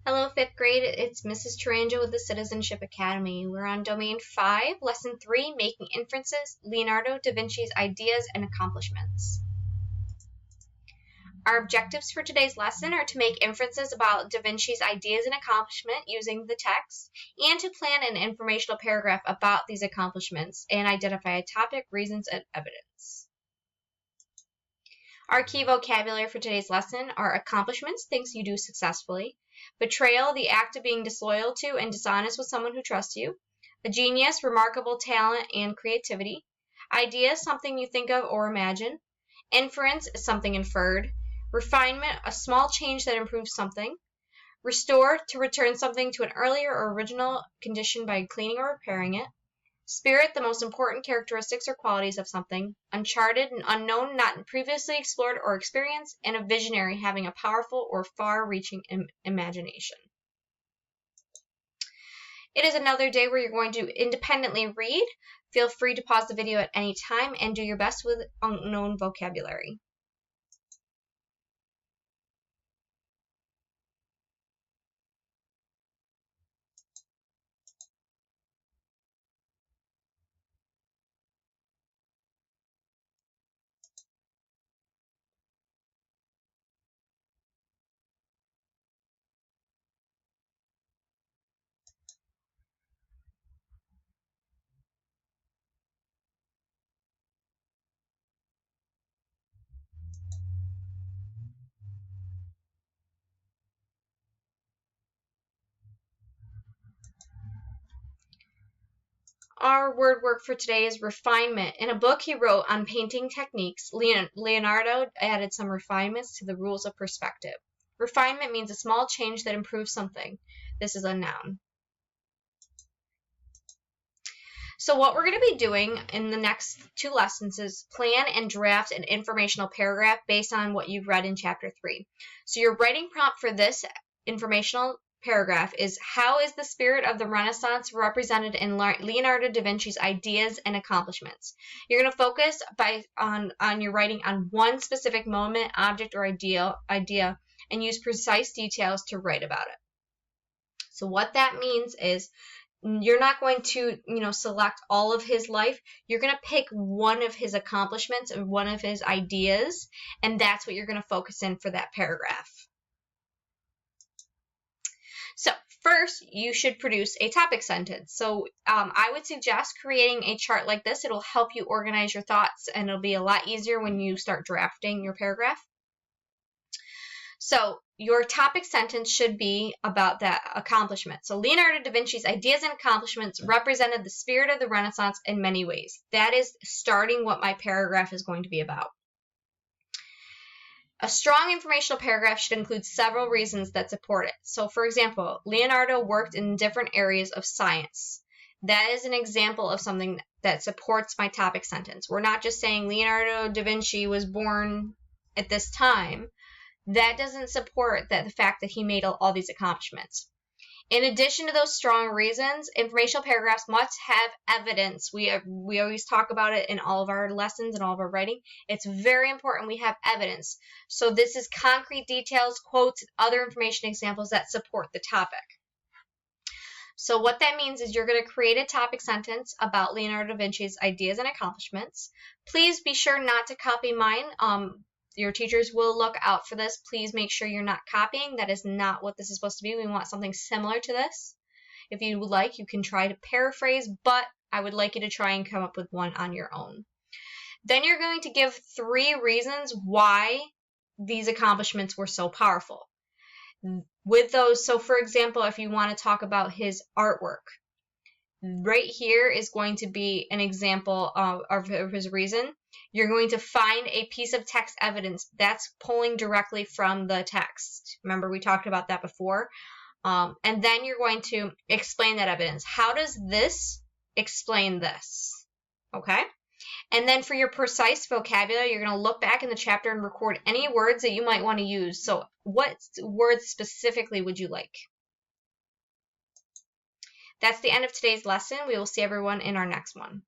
Hello, 5th grade. It's Mrs. Taranja with the Citizenship Academy. We're on Domain 5, Lesson 3, Making Inferences, Leonardo da Vinci's Ideas and Accomplishments. Our objectives for today's lesson are to make inferences about da Vinci's ideas and accomplishment using the text, and to plan an informational paragraph about these accomplishments and identify a topic, reasons, and evidence. Our key vocabulary for today's lesson are accomplishments, things you do successfully; betrayal, the act of being disloyal to and dishonest with someone who trusts you; a genius, remarkable talent and creativity; idea, something you think of or imagine; inference, something inferred; refinement, a small change that improves something; restore, to return something to an earlier or original condition by cleaning or repairing it; spirit, the most important characteristics or qualities of something; uncharted, an unknown, not previously explored or experienced; and a visionary, having a powerful or far-reaching imagination. It is another day where you're going to independently read. Feel free to pause the video at any time and do your best with unknown vocabulary. Our word work for today is refinement. In a book he wrote on painting techniques, Leonardo added some refinements to the rules of perspective. Refinement means a small change that improves something. This is a noun. So what we're going to be doing in the next 2 lessons is plan and draft an informational paragraph based on what you've read in Chapter 3. So your writing prompt for this informational paragraph is: how is the spirit of the Renaissance represented in Leonardo da Vinci's ideas and accomplishments? You're going to focus on your writing on one specific moment, object, or idea, and use precise details to write about it. So what that means is you're not going to, select all of his life. You're going to pick one of his accomplishments and one of his ideas, and that's what you're going to focus in for that paragraph. So first, you should produce a topic sentence. So I would suggest creating a chart like this. It'll help you organize your thoughts, and it'll be a lot easier when you start drafting your paragraph. So your topic sentence should be about that accomplishment. So Leonardo da Vinci's ideas and accomplishments represented the spirit of the Renaissance in many ways. That is starting what my paragraph is going to be about. A strong informational paragraph should include several reasons that support it. So for example, Leonardo worked in different areas of science. That is an example of something that supports my topic sentence. We're not just saying Leonardo da Vinci was born at this time. That doesn't support the fact that he made all these accomplishments. In addition to those strong reasons, informational paragraphs must have evidence. We always talk about it in all of our lessons and all of our writing. It's very important we have evidence. So this is concrete details, quotes, and other information examples that support the topic. So what that means is you're going to create a topic sentence about Leonardo da Vinci's ideas and accomplishments. Please be sure not to copy mine. Your teachers will look out for this. Please make sure you're not copying. That is not what this is supposed to be. We want something similar to this. If you would like, you can try to paraphrase, but I would like you to try and come up with one on your own. Then you're going to give 3 reasons why these accomplishments were so powerful. With those, so for example, if you want to talk about his artwork, right here is going to be an example of his reason. You're going to find a piece of text evidence that's pulling directly from the text. Remember, we talked about that before. And then you're going to explain that evidence. How does this explain this? Okay? And then for your precise vocabulary, you're going to look back in the chapter and record any words that you might want to use. So what words specifically would you like? That's the end of today's lesson. We will see everyone in our next one.